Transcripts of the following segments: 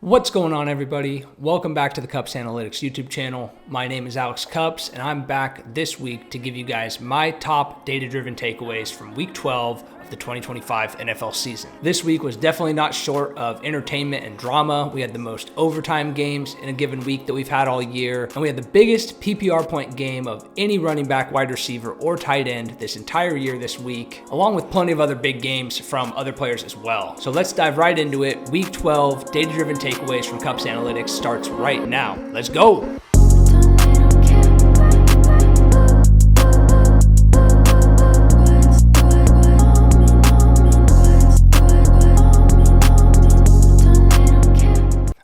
What's going on, everybody? Welcome back to the CUPPS Analytics YouTube channel. My name is Alex CUPPS, and I'm back this week to give you guys my top data-driven takeaways from Week 12 of the 2025 NFL season. This week was definitely not short of entertainment and drama. We had the most overtime games in a given week that we've had all year, and we had the biggest PPR point game of any running back, wide receiver, or tight end this entire year this week, along with plenty of other big games from other players as well. So let's dive right into it. Week 12 data-driven takeaways from CUPPS Analytics starts right now. Let's go.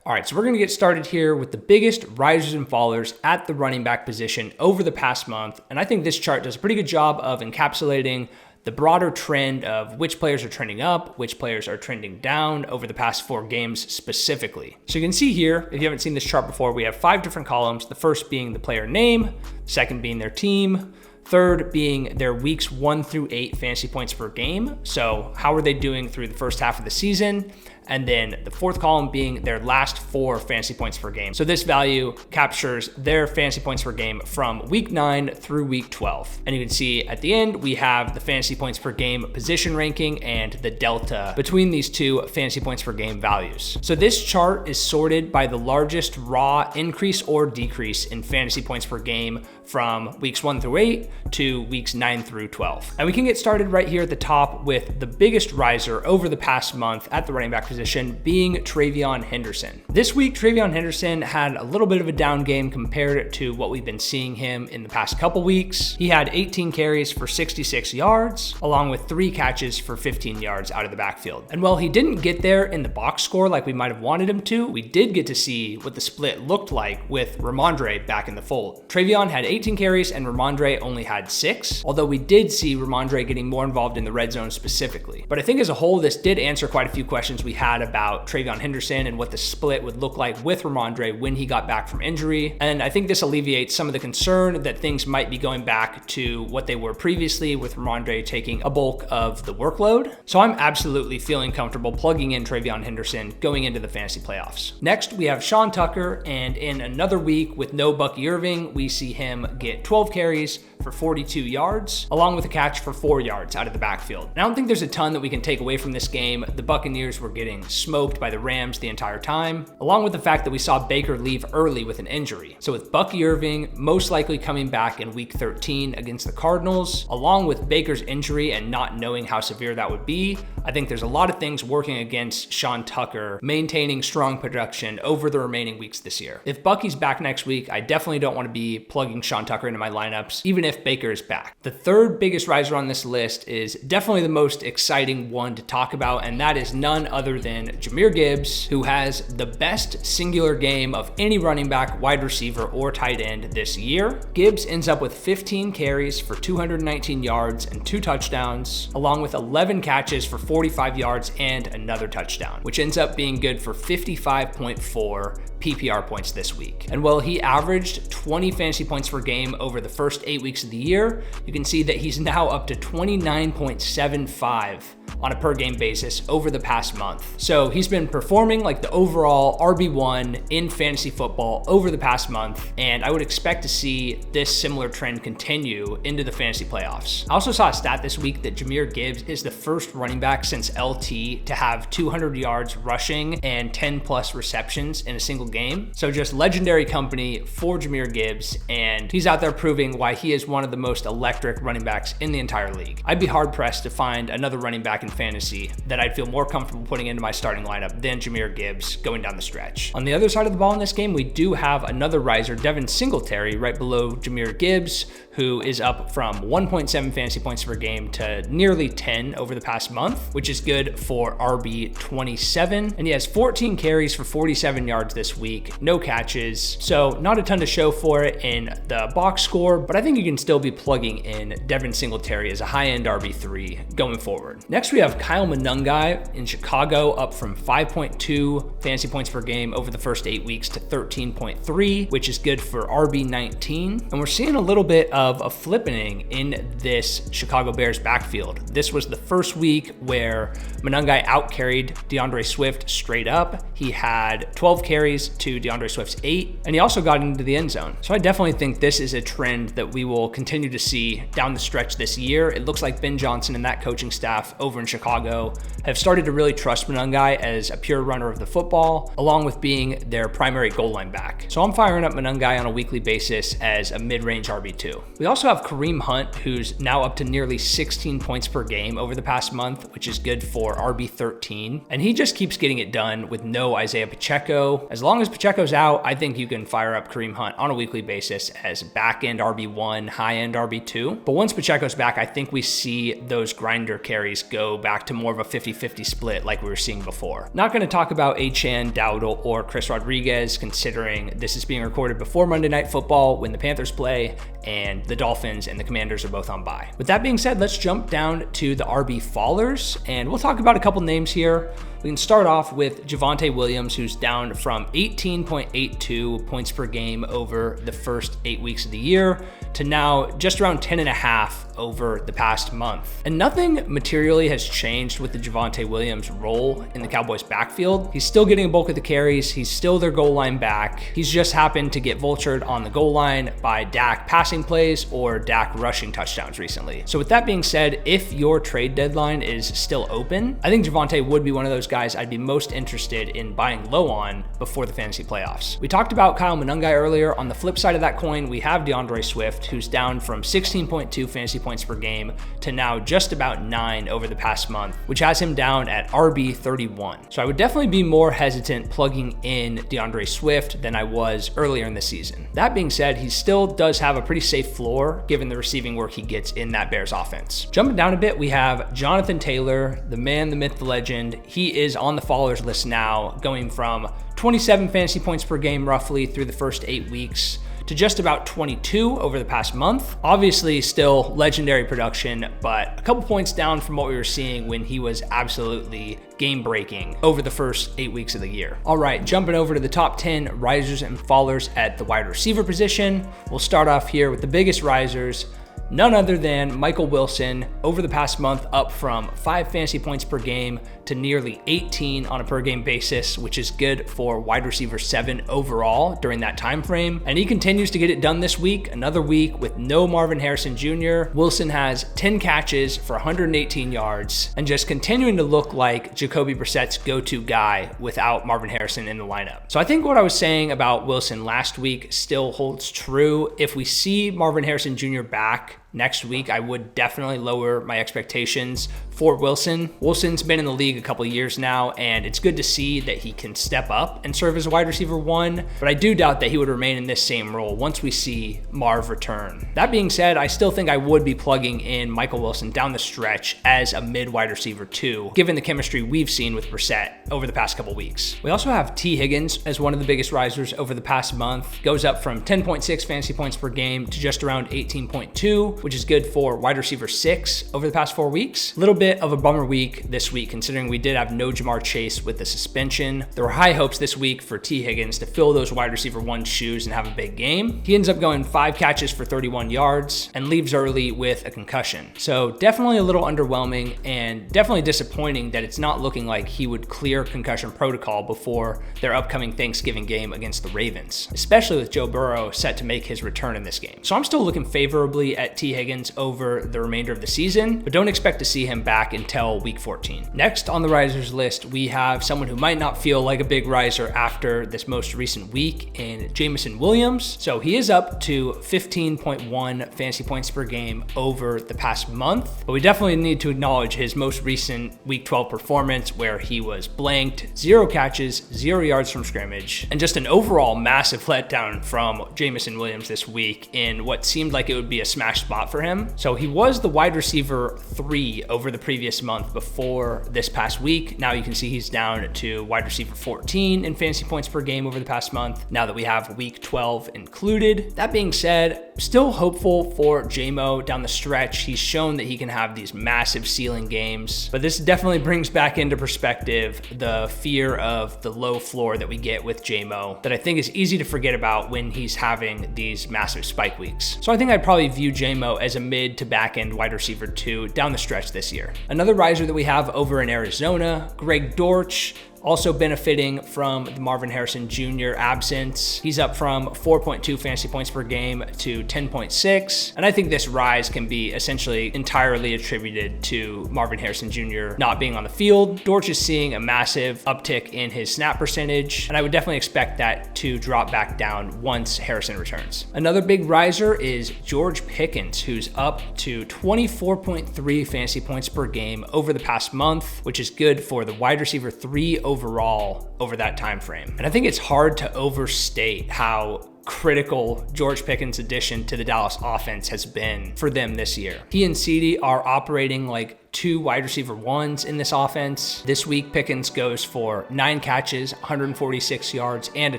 All right, so we're going to get started here with the biggest risers and fallers at the running back position over the past month. And I think this chart does a pretty good job of encapsulating the broader trend of which players are trending up, which players are trending down over the past 4 games specifically. So you can see here, if you haven't seen this chart before, we have 5 different columns. The first being the player name, second being their team, third being their weeks 1 through 8 fantasy points per game. So how are they doing through the first half of the season? And then the fourth column being their last 4 fantasy points per game. So this value captures their fantasy points per game from week 9 through week 12. And you can see at the end, we have the fantasy points per game position ranking and the delta between these two fantasy points per game values. So this chart is sorted by the largest raw increase or decrease in fantasy points per game from weeks 1 through 8 to weeks 9 through 12. And we can get started right here at the top with the biggest riser over the past month at the running back position being TreVeyon Henderson. This week, TreVeyon Henderson had a little bit of a down game compared to what we've been seeing him in the past couple weeks. He had 18 carries for 66 yards, along with 3 catches for 15 yards out of the backfield. And while he didn't get there in the box score like we might have wanted him to, we did get to see what the split looked like with Rhamondre back in the fold. TreVeyon had 18 carries and Rhamondre only had 6, although we did see Rhamondre getting more involved in the red zone specifically. But I think as a whole, this did answer quite a few questions we had about TreVeyon Henderson and what the split would look like with Rhamondre when he got back from injury. And I think this alleviates some of the concern that things might be going back to what they were previously with Rhamondre taking a bulk of the workload. So I'm absolutely feeling comfortable plugging in TreVeyon Henderson going into the fantasy playoffs. Next, we have Sean Tucker, and in another week with no Bucky Irving, we see him get 12 carries for 42 yards, along with a catch for 4 yards out of the backfield. And I don't think there's a ton that we can take away from this game. The Buccaneers were getting smoked by the Rams the entire time, along with the fact that we saw Baker leave early with an injury. So with Bucky Irving most likely coming back in week 13 against the Cardinals, along with Baker's injury and not knowing how severe that would be, I think there's a lot of things working against Sean Tucker maintaining strong production over the remaining weeks this year. If Bucky's back next week, I definitely don't want to be plugging Sean Tucker into my lineups, even if Baker is back. The third biggest riser on this list is definitely the most exciting one to talk about, and that is none other than Jahmyr Gibbs, who has the best singular game of any running back, wide receiver, or tight end this year. Gibbs ends up with 15 carries for 219 yards and 2 touchdowns, along with 11 catches for 45 yards and another touchdown, which ends up being good for 55.4 PPR points this week. And while he averaged 20 fantasy points per game over the first 8 weeks of the year, you can see that he's now up to 29.75 on a per game basis over the past month. So he's been performing like the overall RB1 in fantasy football over the past month, and I would expect to see this similar trend continue into the fantasy playoffs. I also saw a stat this week that Jahmyr Gibbs is the first running back since LT to have 200 yards rushing and 10 plus receptions in a single game. So just legendary company for Jahmyr Gibbs, and he's out there proving why he is one of the most electric running backs in the entire league. I'd be hard pressed to find another running back in fantasy that I'd feel more comfortable putting into my starting lineup than Jahmyr Gibbs going down the stretch. On the other side of the ball in this game, we do have another riser, Devin Singletary, right below Jahmyr Gibbs, who is up from 1.7 fantasy points per game to nearly 10 over the past month, which is good for RB 27. And he has 14 carries for 47 yards this week, no catches. So not a ton to show for it in the box score, but I think you can still be plugging in Devin Singletary as a high-end RB3 going forward. Next Next, we have Kyle Monangai in Chicago, up from 5.2 fantasy points per game over the first 8 weeks to 13.3, which is good for RB19. And we're seeing a little bit of a flippening in this Chicago Bears backfield. This was the first week where Monangai outcarried DeAndre Swift straight up. He had 12 carries to DeAndre Swift's 8, and he also got into the end zone. So I definitely think this is a trend that we will continue to see down the stretch this year. It looks like Ben Johnson and that coaching staff over in Chicago have started to really trust Monangai as a pure runner of the football, along with being their primary goal line back. So I'm firing up Monangai on a weekly basis as a mid-range RB2. We also have Kareem Hunt, who's now up to nearly 16 points per game over the past month, which is good for RB13. And he just keeps getting it done with no Isaiah Pacheco. As long as Pacheco's out, I think you can fire up Kareem Hunt on a weekly basis as back-end RB1, high-end RB2. But once Pacheco's back, I think we see those grinder carries go back to more of a 50-50 split like we were seeing before. Not going to talk about Achane, Dowdle, or Chris Rodriguez, considering this is being recorded before Monday Night Football when the Panthers play and the Dolphins and the Commanders are both on bye. With that being said, let's jump down to the RB fallers, and we'll talk about a couple names here. We can start off with Javonte Williams, who's down from 18.82 points per game over the first 8 weeks of the year to now just around 10.5 over the past month. And nothing materially has changed with the Javonte Williams role in the Cowboys backfield. He's still getting a bulk of the carries. He's still their goal line back. He's just happened to get vultured on the goal line by Dak passing plays or Dak rushing touchdowns recently. So with that being said, if your trade deadline is still open, I think Javonte would be one of those guys I'd be most interested in buying low on before the fantasy playoffs. We talked about Kyle Monangai earlier. On the flip side of that coin, we have DeAndre Swift, who's down from 16.2 fantasy points per game to now just about 9 over the past month, which has him down at RB31. So I would definitely be more hesitant plugging in DeAndre Swift than I was earlier in the season. That being said, he still does have a pretty safe floor given the receiving work he gets in that Bears offense. Jumping down a bit, we have Jonathan Taylor, the man, the myth, the legend. He is on the followers list now, going from 27 fantasy points per game roughly through the first 8 weeks to just about 22 over the past month. Obviously still legendary production, but a couple points down from what we were seeing when he was absolutely game-breaking over the first 8 weeks of the year. All right, jumping over to the top 10 risers and fallers at the wide receiver position. We'll start off here with the biggest risers. None other than Michael Wilson, over the past month up from 5 fantasy points per game to nearly 18 on a per game basis, which is good for wide receiver 7 overall during that time frame. And he continues to get it done this week, another week with no Marvin Harrison Jr. Wilson has 10 catches for 118 yards and just continuing to look like Jacoby Brissett's go-to guy without Marvin Harrison in the lineup. So I think what I was saying about Wilson last week still holds true. If we see Marvin Harrison Jr. back next week, I would definitely lower my expectations for Wilson. Wilson's been in the league a couple of years now, and it's good to see that he can step up and serve as a wide receiver 1, but I do doubt that he would remain in this same role once we see Marv return. That being said, I still think I would be plugging in Michael Wilson down the stretch as a mid wide receiver 2, given the chemistry we've seen with Brissett over the past couple weeks. We also have T. Higgins as one of the biggest risers over the past month. Goes up from 10.6 fantasy points per game to just around 18.2, which is good for wide receiver 6 over the past 4 weeks. A little bit of a bummer week this week, considering we did have no Ja'Marr Chase with the suspension. There were high hopes this week for T. Higgins to fill those wide receiver 1 shoes and have a big game. He ends up going 5 catches for 31 yards and leaves early with a concussion. So definitely a little underwhelming and definitely disappointing that it's not looking like he would clear concussion protocol before their upcoming Thanksgiving game against the Ravens, especially with Joe Burrow set to make his return in this game. So I'm still looking favorably at T. Higgins over the remainder of the season, but don't expect to see him back until week 14. Next on the risers list, we have someone who might not feel like a big riser after this most recent week in Jameson Williams. So he is up to 15.1 fantasy points per game over the past month, but we definitely need to acknowledge his most recent week 12 performance where he was blanked, 0 catches, 0 yards from scrimmage, and just an overall massive letdown from Jameson Williams this week in what seemed like it would be a smash spot for him. So he was the wide receiver 3 over the previous month before this past week. Now you can see he's down to wide receiver 14 in fantasy points per game over the past month, now that we have week 12 included. That being said, still hopeful for J-Mo down the stretch. He's shown that he can have these massive ceiling games, but this definitely brings back into perspective the fear of the low floor that we get with J-Mo that I think is easy to forget about when he's having these massive spike weeks. So I think I'd probably view J-Mo as a mid to back end wide receiver 2 down the stretch this year. Another riser that we have over in Arizona, Greg Dortch, also benefiting from the Marvin Harrison Jr. absence. He's up from 4.2 fantasy points per game to 10.6. And I think this rise can be essentially entirely attributed to Marvin Harrison Jr. not being on the field. Dortch is seeing a massive uptick in his snap percentage, and I would definitely expect that to drop back down once Harrison returns. Another big riser is George Pickens, who's up to 24.3 fantasy points per game over the past month, which is good for the wide receiver 3 overall over that time frame. And I think it's hard to overstate how critical George Pickens' addition to the Dallas offense has been for them this year. He and CeeDee are operating like 2 wide receiver 1s in this offense. This week, Pickens goes for 9 catches, 146 yards, and a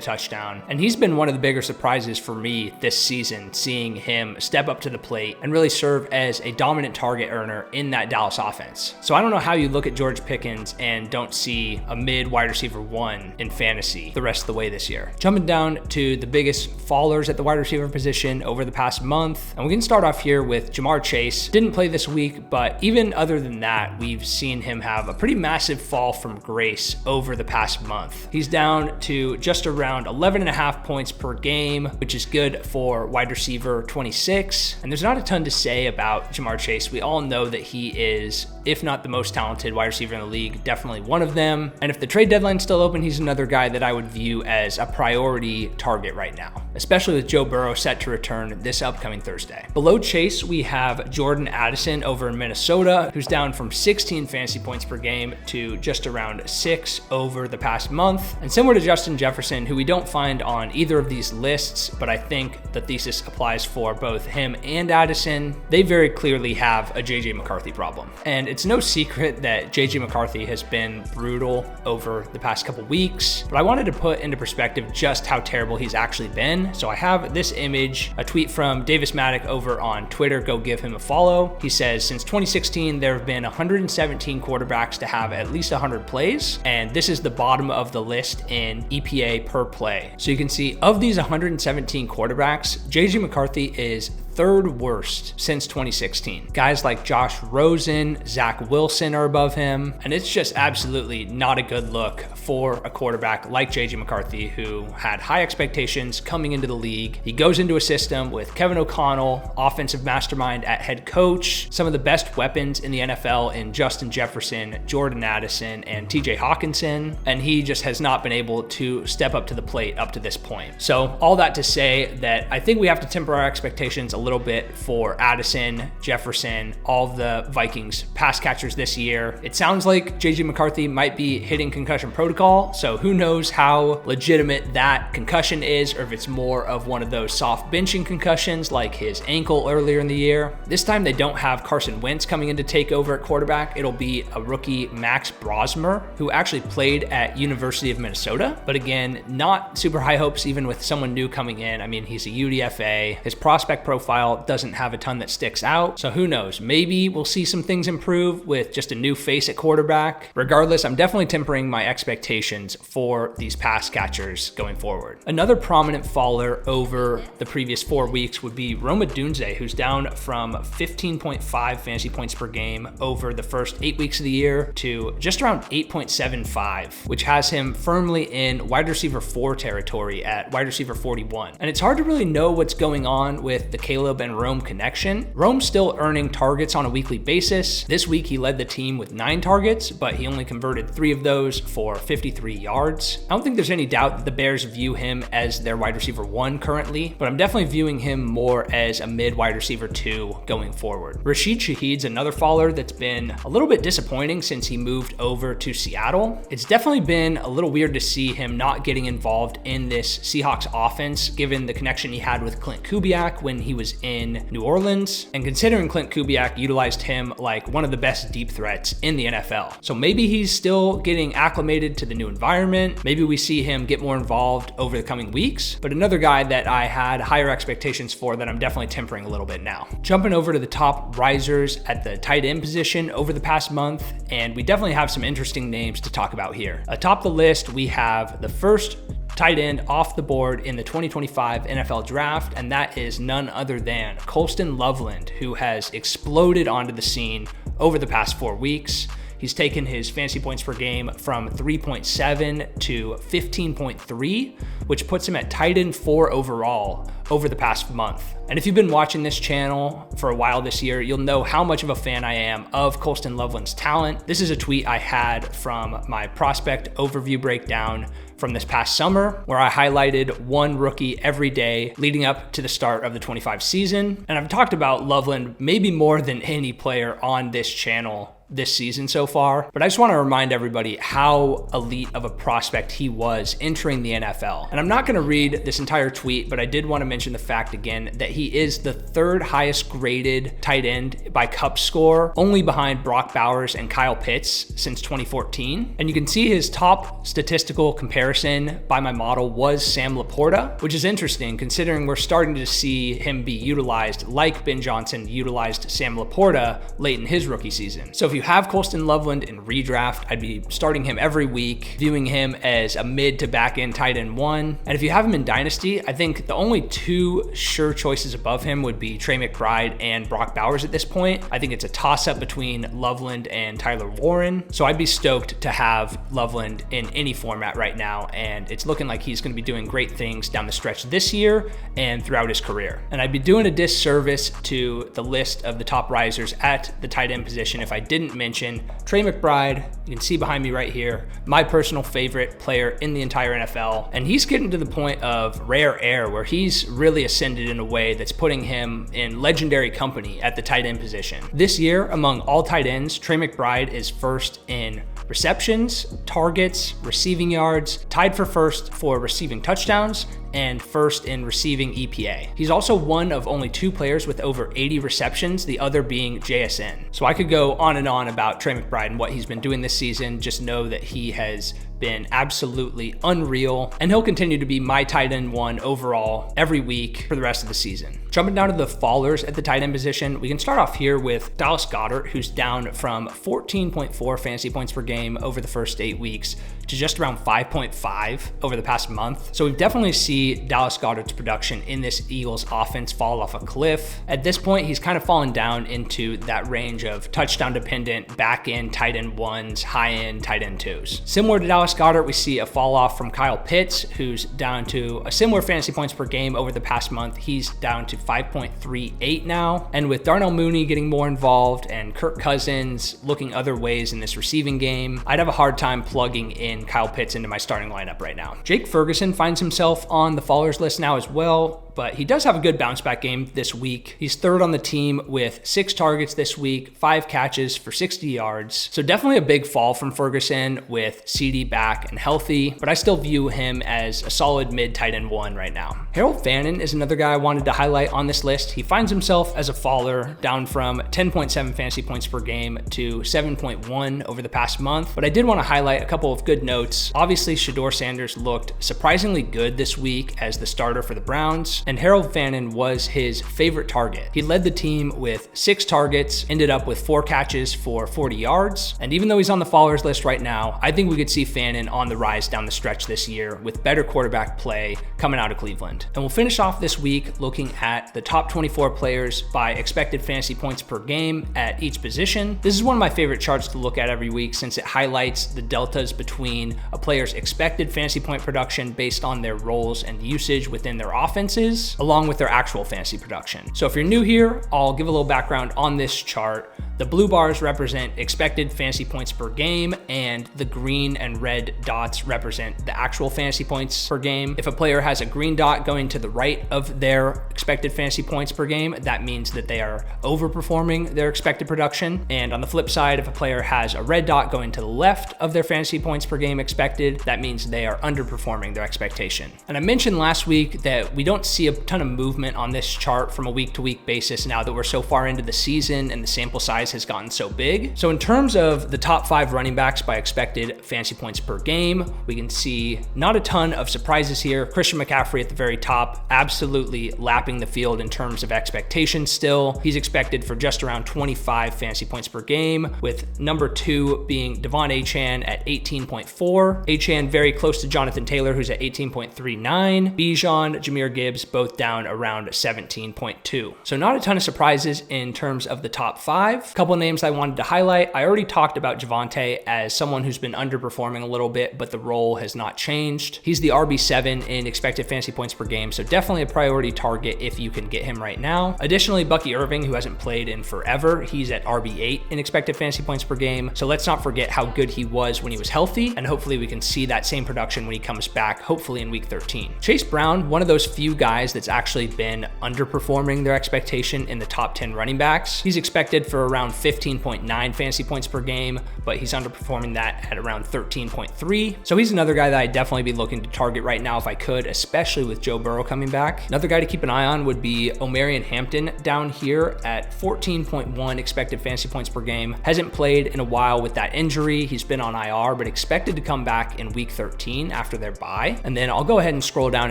touchdown. And he's been one of the bigger surprises for me this season, seeing him step up to the plate and really serve as a dominant target earner in that Dallas offense. So I don't know how you look at George Pickens and don't see a mid wide receiver 1 in fantasy the rest of the way this year. Jumping down to the biggest fallers at the wide receiver position over the past month. And we can start off here with Ja'Marr Chase. Didn't play this week, but even other than that, we've seen him have a pretty massive fall from grace over the past month. He's down to just around 11.5 points per game, which is good for wide receiver 26. And there's not a ton to say about Ja'Marr Chase. We all know that he is, if not the most talented wide receiver in the league, definitely one of them. And if the trade deadline's still open, he's another guy that I would view as a priority target right now, especially with Joe Burrow set to return this upcoming Thursday. Below Chase, we have Jordan Addison over in Minnesota, who's down from 16 fantasy points per game to just around 6 over the past month. And similar to Justin Jefferson, who we don't find on either of these lists, but I think the thesis applies for both him and Addison, they very clearly have a JJ McCarthy problem. And it's no secret that JJ McCarthy has been brutal over the past couple weeks, but I wanted to put into perspective just how terrible he's actually been. So I have this image, a tweet from Davis Maddock over on Twitter. Go give him a follow. He says, since 2016, there have been 117 quarterbacks to have at least 100 plays, and this is the bottom of the list in EPA per play. So you can see of these 117 quarterbacks, JJ McCarthy is 3rd worst since 2016. Guys like Josh Rosen, Zach Wilson are above him, and it's just absolutely not a good look for a quarterback like JJ McCarthy, who had high expectations coming into the league. He goes into a system with Kevin O'Connell, offensive mastermind at head coach, some of the best weapons in the NFL in Justin Jefferson, Jordan Addison, and TJ Hawkinson, and he just has not been able to step up to the plate up to this point. So all that to say that I think we have to temper our expectations a little bit for Addison, Jefferson, all of the Vikings pass catchers this year. It sounds like JJ McCarthy might be hitting concussion protocol, so who knows how legitimate that concussion is, or if it's more of one of those soft benching concussions like his ankle earlier in the year. This time they don't have Carson Wentz coming in to take over at quarterback. It'll be a rookie, Max Brosmer, who actually played at University of Minnesota, but again, not super high hopes even with someone new coming in. I mean, he's a UDFA. His prospect profile doesn't have a ton that sticks out, so who knows? Maybe we'll see some things improve with just a new face at quarterback. Regardless, I'm definitely tempering my expectations for these pass catchers going forward. Another prominent faller over the previous 4 weeks would be Rome Odunze, who's down from 15.5 fantasy points per game over the first 8 weeks of the year to just around 8.75, which has him firmly in wide receiver 4 territory at wide receiver 41. And it's hard to really know what's going on with the Caleb and Rome connection. Rome's still earning targets on a weekly basis. This week he led the team with 9 targets, but he only converted 3 of those for 53 yards. I don't think there's any doubt that the Bears view him as their wide receiver 1 currently, but I'm definitely viewing him more as a mid wide receiver 2 going forward. Rashid Shaheed's another faller that's been a little bit disappointing since he moved over to Seattle. It's definitely been a little weird to see him not getting involved in this Seahawks offense, given the connection he had with Clint Kubiak when he was was in New Orleans, and considering Clint Kubiak utilized him like one of the best deep threats in the NFL. So maybe he's still getting acclimated to the new environment. Maybe we see him get more involved over the coming weeks, but another guy that I had higher expectations for that I'm definitely tempering a little bit now. Jumping over to the top risers at the tight end position over the past month, and we definitely have some interesting names to talk about here. Atop the list, we have the first tight end off the board in the 2025 NFL draft, and that is none other than Colston Loveland, who has exploded onto the scene over the past 4 weeks. He's taken his fantasy points per game from 3.7 to 15.3, which puts him at tight end 4 overall over the past month. And if you've been watching this channel for a while this year, you'll know how much of a fan I am of Colston Loveland's talent. This is a tweet I had from my prospect overview breakdown from this past summer, where I highlighted one rookie every day leading up to the start of the 25 season. And I've talked about Loveland maybe more than any player on this channel this season so far, but I just want to remind everybody how elite of a prospect he was entering the NFL. And I'm not going to read this entire tweet, but I did want to mention the fact again that he is the 3rd highest graded tight end by CUPPS score, only behind Brock Bowers and Kyle Pitts since 2014. And you can see his top statistical comparison by my model was Sam Laporta, which is interesting considering we're starting to see him be utilized like Ben Johnson utilized Sam Laporta late in his rookie season. So if you have Colston Loveland in redraft, I'd be starting him every week, viewing him as a mid to back end tight end 1. And if you have him in Dynasty, I think the only 2 sure choices above him would be Trey McBride and Brock Bowers at this point. I think it's a toss up between Loveland and Tyler Warren. So I'd be stoked to have Loveland in any format right now. And it's looking like he's going to be doing great things down the stretch this year and throughout his career. And I'd be doing a disservice to the list of the top risers at the tight end position if I didn't mention Trey McBride. You can see behind me right here, my personal favorite player in the entire NFL. And he's getting to the point of rare air where he's really ascended in a way that's putting him in legendary company at the tight end position. This year, among all tight ends, Trey McBride is first in receptions, targets, receiving yards, tied for first for receiving touchdowns, and first in receiving EPA. He's also one of only 2 players with over 80 receptions, the other being JSN. So I could go on and on about Trey McBride and what he's been doing this season. Just know that he has been absolutely unreal, and he'll continue to be my tight end 1 overall every week for the rest of the season. Jumping down to the fallers at the tight end position, we can start off here with Dallas Goedert, who's down from 14.4 fantasy points per game over the first 8 weeks to just around 5.5 over the past month. So we've definitely seen Dallas Goedert's production in this Eagles offense fall off a cliff. At this point, he's kind of fallen down into that range of touchdown dependent back end tight end 1s, high end tight end 2s. Similar to Dallas Goedert, we see a fall off from Kyle Pitts, who's down to a similar fantasy points per game over the past month. He's down to 5.38 now. And with Darnell Mooney getting more involved and Kirk Cousins looking other ways in this receiving game, I'd have a hard time plugging in Kyle Pitts into my starting lineup right now. Jake Ferguson finds himself on the fallers list now as well, but he does have a good bounce back game this week. He's 3rd on the team with 6 targets this week, 5 catches for 60 yards. So definitely a big fall from Ferguson with CD back and healthy, but I still view him as a solid mid tight end 1 right now. Harold Fannin is another guy I wanted to highlight on this list. He finds himself as a faller, down from 10.7 fantasy points per game to 7.1 over the past month, but I did want to highlight a couple of good notes. Obviously, Shedeur Sanders looked surprisingly good this week as the starter for the Browns, and Harold Fannin was his favorite target. He led the team with 6 targets, ended up with 4 catches for 40 yards, and even though he's on the fallers list right now, I think we could see Fannin on the rise down the stretch this year with better quarterback play coming out of Cleveland. And we'll finish off this week looking at the top 24 players by expected fantasy points per game at each position. This is one of my favorite charts to look at every week since it highlights the deltas between a player's expected fantasy point production based on their roles and usage within their offenses, along with their actual fantasy production. So if you're new here, I'll give a little background on this chart. The blue bars represent expected fantasy points per game, and the green and red dots represent the actual fantasy points per game. If a player has a green dot going to the right of their expected fantasy points per game, that means that they are overperforming their expected production. And on the flip side, if a player has a red dot going to the left of their fantasy points per game expected, that means they are underperforming their expectation. And I mentioned last week that we don't see see a ton of movement on this chart from a week-to-week basis now that we're so far into the season and the sample size has gotten so big. So in terms of the top 5 running backs by expected fantasy points per game, we can see not a ton of surprises here. Christian McCaffrey at the very top, absolutely lapping the field in terms of expectations still. He's expected for just around 25 fantasy points per game, with number 2 being Devon Achane at 18.4. Achane very close to Jonathan Taylor, who's at 18.39. Bijan, Jahmyr Gibbs, both down around 17.2. So not a ton of surprises in terms of the top 5. A couple names I wanted to highlight. I already talked about Javonte as someone who's been underperforming a little bit, but the role has not changed. He's the RB7 in expected fantasy points per game, so definitely a priority target if you can get him right now. Additionally, Bucky Irving, who hasn't played in forever, he's at RB8 in expected fantasy points per game. So let's not forget how good he was when he was healthy, and hopefully we can see that same production when he comes back, hopefully in week 13. Chase Brown, one of those few guys that's actually been underperforming their expectation in the top 10 running backs. He's expected for around 15.9 fantasy points per game, but he's underperforming that at around 13.3. So he's another guy that I'd definitely be looking to target right now if I could, especially with Joe Burrow coming back. Another guy to keep an eye on would be Omarion Hampton down here at 14.1 expected fantasy points per game. Hasn't played in a while with that injury. He's been on IR, but expected to come back in week 13 after their bye. And then I'll go ahead and scroll down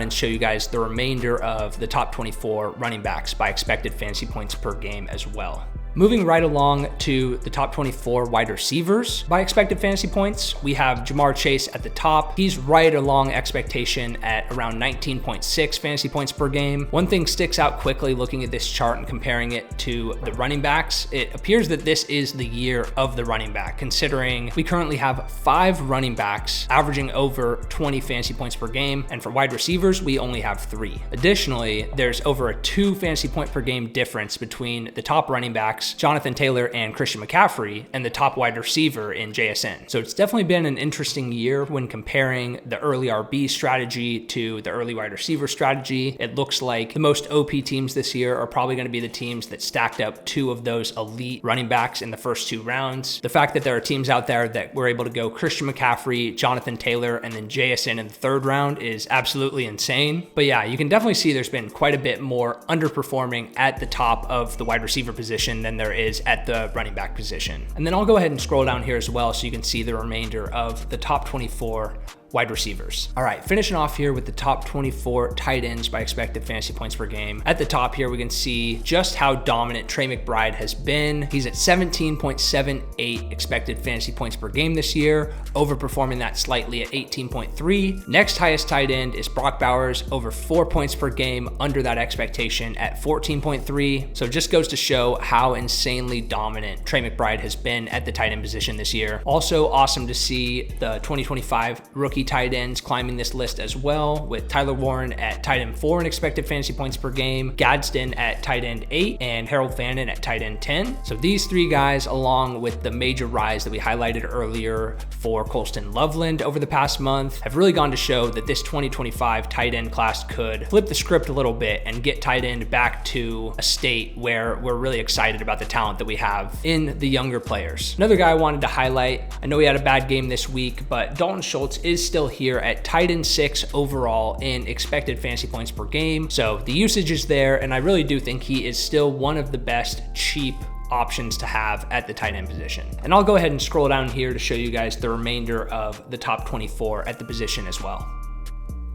and show you guys the remainder of the top 24 running backs by expected fantasy points per game as well. Moving right along to the top 24 wide receivers by expected fantasy points, we have Jamar Chase at the top. He's right along expectation at around 19.6 fantasy points per game. One thing sticks out quickly looking at this chart and comparing it to the running backs. It appears that this is the year of the running back, considering we currently have 5 running backs averaging over 20 fantasy points per game, and for wide receivers, we only have 3. Additionally, there's over a 2 fantasy point per game difference between the top running backs, Jonathan Taylor and Christian McCaffrey, and the top wide receiver in JSN. So it's definitely been an interesting year when comparing the early RB strategy to the early wide receiver strategy. It looks like the most OP teams this year are probably going to be the teams that stacked up 2 of those elite running backs in the first 2 rounds. The fact that there are teams out there that were able to go Christian McCaffrey, Jonathan Taylor, and then JSN in the 3rd round is absolutely insane. But yeah, you can definitely see there's been quite a bit more underperforming at the top of the wide receiver position than there is at the running back position. And then I'll go ahead and scroll down here as well so you can see the remainder of the top 24 wide receivers. All right, finishing off here with the top 24 tight ends by expected fantasy points per game. At the top here, we can see just how dominant Trey McBride has been. He's at 17.78 expected fantasy points per game this year, overperforming that slightly at 18.3. Next highest tight end is Brock Bowers, over 4 points per game under that expectation at 14.3. So it just goes to show how insanely dominant Trey McBride has been at the tight end position this year. Also awesome to see the 2025 rookie tight ends climbing this list as well, with Tyler Warren at tight end 4 in expected fantasy points per game, Gadsden at tight end 8, and Harold Fannin at tight end 10. So these 3 guys, along with the major rise that we highlighted earlier for Colston Loveland over the past month, have really gone to show that this 2025 tight end class could flip the script a little bit and get tight end back to a state where we're really excited about the talent that we have in the younger players. Another guy I wanted to highlight, I know he had a bad game this week, but Dalton Schultz is still here at tight end 6 overall in expected fantasy points per game. So the usage is there, and I really do think he is still one of the best cheap options to have at the tight end position. And I'll go ahead and scroll down here to show you guys the remainder of the top 24 at the position as well.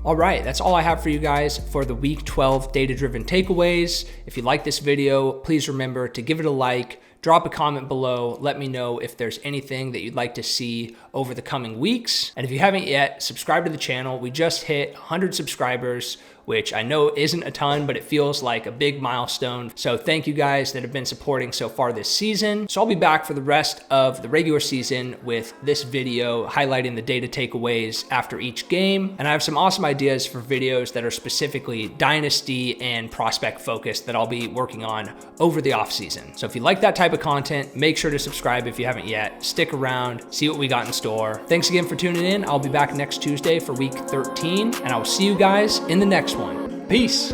All right, that's all I have for you guys for the week 12 data-driven takeaways. If you like this video, please remember to give it a like, drop a comment below, let me know if there's anything that you'd like to see over the coming weeks. And if you haven't yet, subscribe to the channel. We just hit 100 subscribers, which I know isn't a ton, but it feels like a big milestone. So thank you guys that have been supporting so far this season. So I'll be back for the rest of the regular season with this video highlighting the data takeaways after each game. And I have some awesome ideas for videos that are specifically dynasty and prospect focused that I'll be working on over the off season. So if you like that type of content, make sure to subscribe if you haven't yet. Stick around, see what we got in store. Thanks again for tuning in. I'll be back next Tuesday for week 13, and I will see you guys in the next one. Peace.